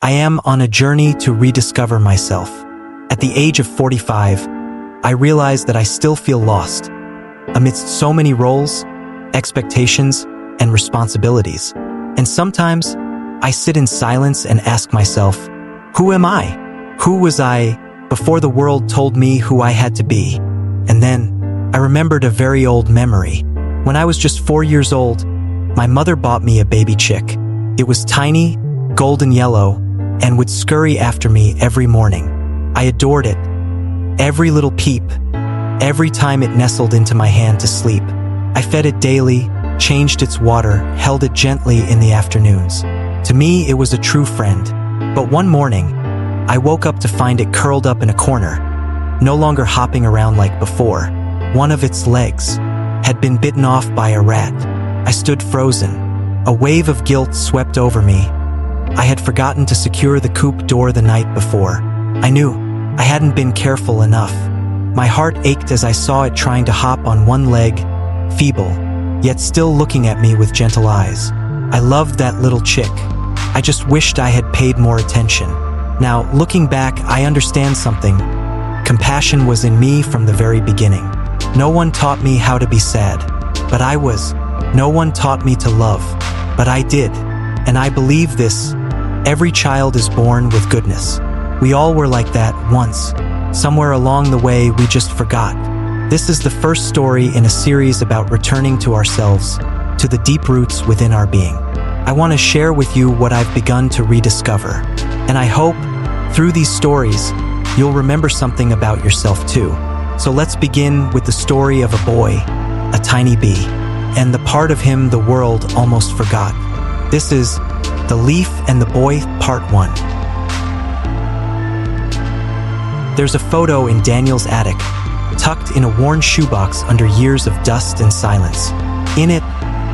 I am on a journey to rediscover myself. At the age of 45, I realize that I still feel lost. Amidst so many roles, expectations, and responsibilities. And sometimes, I sit in silence and ask myself, who am I? Who was I before the world told me who I had to be? And then, I remembered a very old memory. When I was just 4 years old, my mother bought me a baby chick. It was tiny, golden yellow, and would scurry after me every morning. I adored it. Every little peep, every time it nestled into my hand to sleep. I fed it daily, changed its water, held it gently in the afternoons. To me, it was a true friend. But one morning, I woke up to find it curled up in a corner, no longer hopping around like before. One of its legs had been bitten off by a rat. I stood frozen. A wave of guilt swept over me. I had forgotten to secure the coop door the night before. I knew I hadn't been careful enough. My heart ached as I saw it trying to hop on one leg, feeble, yet still looking at me with gentle eyes. I loved that little chick. I just wished I had paid more attention. Now, looking back, I understand something. Compassion was in me from the very beginning. No one taught me how to be sad, but I was. No one taught me to love, but I did. And I believe this. Every child is born with goodness. We all were like that once. Somewhere along the way, we just forgot. This is the first story in a series about returning to ourselves, to the deep roots within our being. I want to share with you what I've begun to rediscover. And I hope, through these stories, you'll remember something about yourself too. So let's begin with the story of a boy, a tiny bee, and the part of him the world almost forgot. This is The Leaf and the Boy, Part 1. There's a photo in Daniel's attic, tucked in a worn shoebox under years of dust and silence. In it,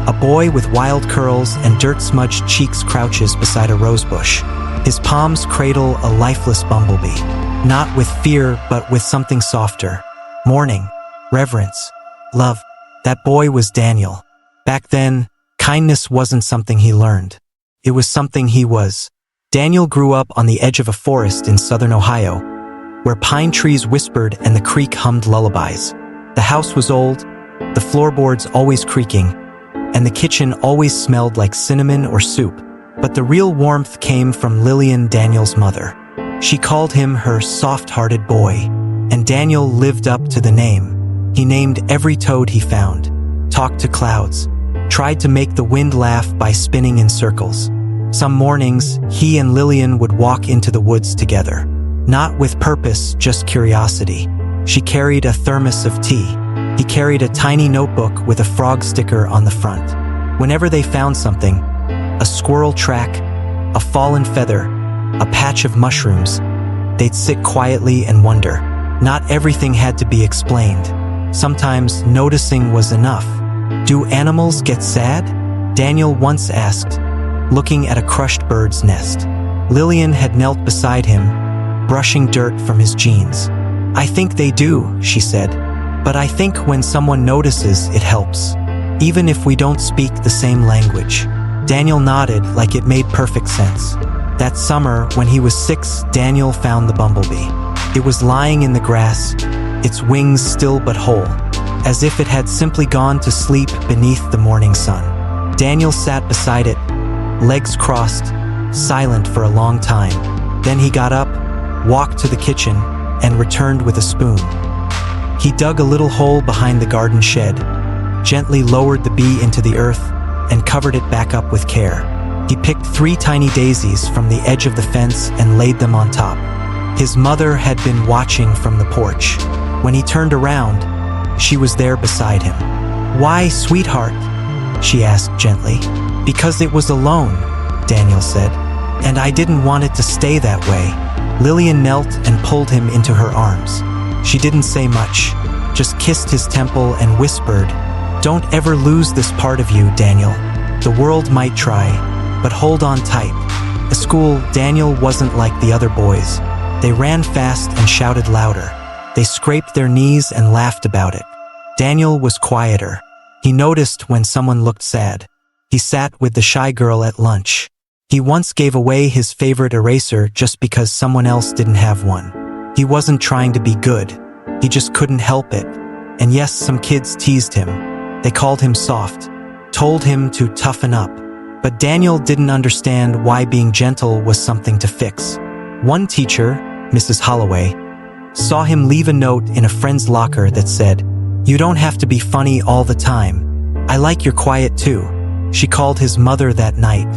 a boy with wild curls and dirt-smudged cheeks crouches beside a rosebush. His palms cradle a lifeless bumblebee, not with fear but with something softer. Mourning, reverence, love. That boy was Daniel. Back then, kindness wasn't something he learned. It was something he was. Daniel grew up on the edge of a forest in southern Ohio, where pine trees whispered and the creek hummed lullabies. The house was old, the floorboards always creaking, and the kitchen always smelled like cinnamon or soup. But the real warmth came from Lillian, Daniel's mother. She called him her soft-hearted boy, and Daniel lived up to the name. He named every toad he found, talked to clouds, tried to make the wind laugh by spinning in circles. Some mornings, he and Lillian would walk into the woods together. Not with purpose, just curiosity. She carried a thermos of tea. He carried a tiny notebook with a frog sticker on the front. Whenever they found something, a squirrel track, a fallen feather, a patch of mushrooms, they'd sit quietly and wonder. Not everything had to be explained. Sometimes noticing was enough. Do animals get sad? Daniel once asked, looking at a crushed bird's nest. Lillian had knelt beside him, brushing dirt from his jeans. I think they do, she said. But I think when someone notices, it helps. Even if we don't speak the same language. Daniel nodded like it made perfect sense. That summer, when he was 6, Daniel found the bumblebee. It was lying in the grass, its wings still but whole, as if it had simply gone to sleep beneath the morning sun. Daniel sat beside it, legs crossed, silent for a long time. Then he got up, walked to the kitchen, and returned with a spoon. He dug a little hole behind the garden shed, gently lowered the bee into the earth, and covered it back up with care. He picked 3 tiny daisies from the edge of the fence and laid them on top. His mother had been watching from the porch. When he turned around, she was there beside him. "Why, sweetheart?" she asked gently. "Because it was alone," Daniel said. "And I didn't want it to stay that way." Lillian knelt and pulled him into her arms. She didn't say much, just kissed his temple and whispered, "Don't ever lose this part of you, Daniel. The world might try, but hold on tight." At school, Daniel wasn't like the other boys. They ran fast and shouted louder. They scraped their knees and laughed about it. Daniel was quieter. He noticed when someone looked sad. He sat with the shy girl at lunch. He once gave away his favorite eraser just because someone else didn't have one. He wasn't trying to be good. He just couldn't help it. And yes, some kids teased him. They called him soft, told him to toughen up. But Daniel didn't understand why being gentle was something to fix. One teacher, Mrs. Holloway, saw him leave a note in a friend's locker that said, "You don't have to be funny all the time. I like your quiet too." She called his mother that night,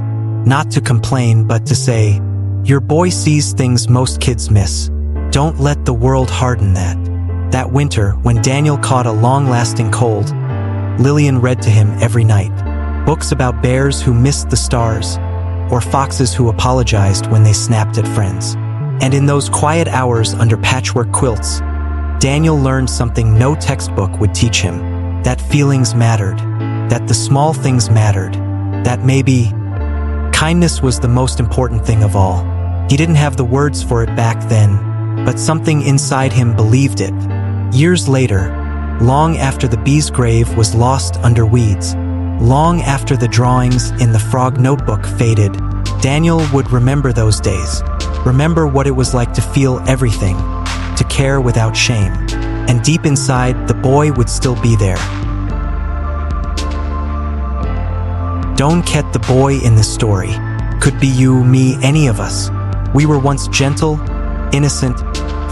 not to complain but to say, "Your boy sees things most kids miss. Don't let the world harden that." That winter, when Daniel caught a long-lasting cold, Lillian read to him every night. Books about bears who missed the stars, or foxes who apologized when they snapped at friends. And in those quiet hours under patchwork quilts, Daniel learned something no textbook would teach him. That feelings mattered, that the small things mattered, that maybe kindness was the most important thing of all. He didn't have the words for it back then, but something inside him believed it. Years later, long after the bee's grave was lost under weeds, long after the drawings in the frog notebook faded, Daniel would remember those days. Remember what it was like to feel everything, to care without shame. And deep inside, the boy would still be there. Don't get the boy in this story. Could be you, me, any of us. We were once gentle, innocent,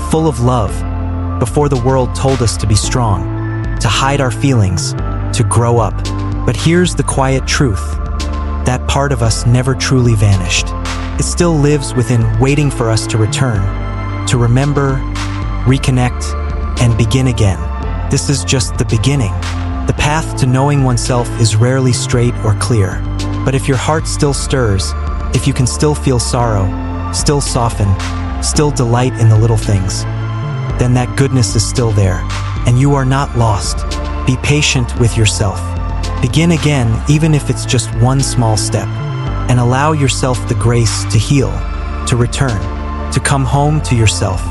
full of love, before the world told us to be strong, to hide our feelings, to grow up. But here's the quiet truth. That part of us never truly vanished. It still lives within, waiting for us to return, to remember, reconnect, and begin again. This is just the beginning. The path to knowing oneself is rarely straight or clear. But if your heart still stirs, if you can still feel sorrow, still soften, still delight in the little things, then that goodness is still there, and you are not lost. Be patient with yourself. Begin again, even if it's just one small step, and allow yourself the grace to heal, to return, to come home to yourself.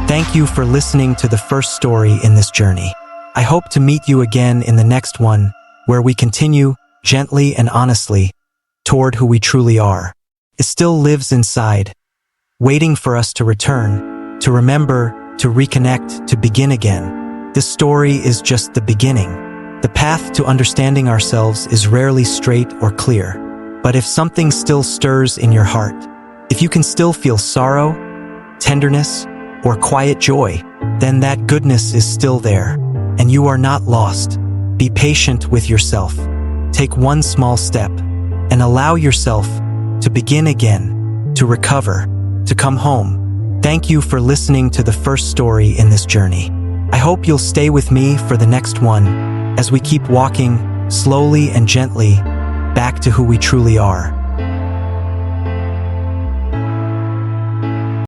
Thank you for listening to the first story in this journey. I hope to meet you again in the next one, where we continue, gently and honestly, toward who we truly are. It still lives inside, waiting for us to return, to remember, to reconnect, to begin again. This story is just the beginning. The path to understanding ourselves is rarely straight or clear. But if something still stirs in your heart, if you can still feel sorrow, tenderness, or quiet joy, then that goodness is still there, and you are not lost. Be patient with yourself. Take one small step, and allow yourself to begin again, to recover, to come home. Thank you for listening to the first story in this journey. I hope you'll stay with me for the next one, as we keep walking, slowly and gently, back to who we truly are.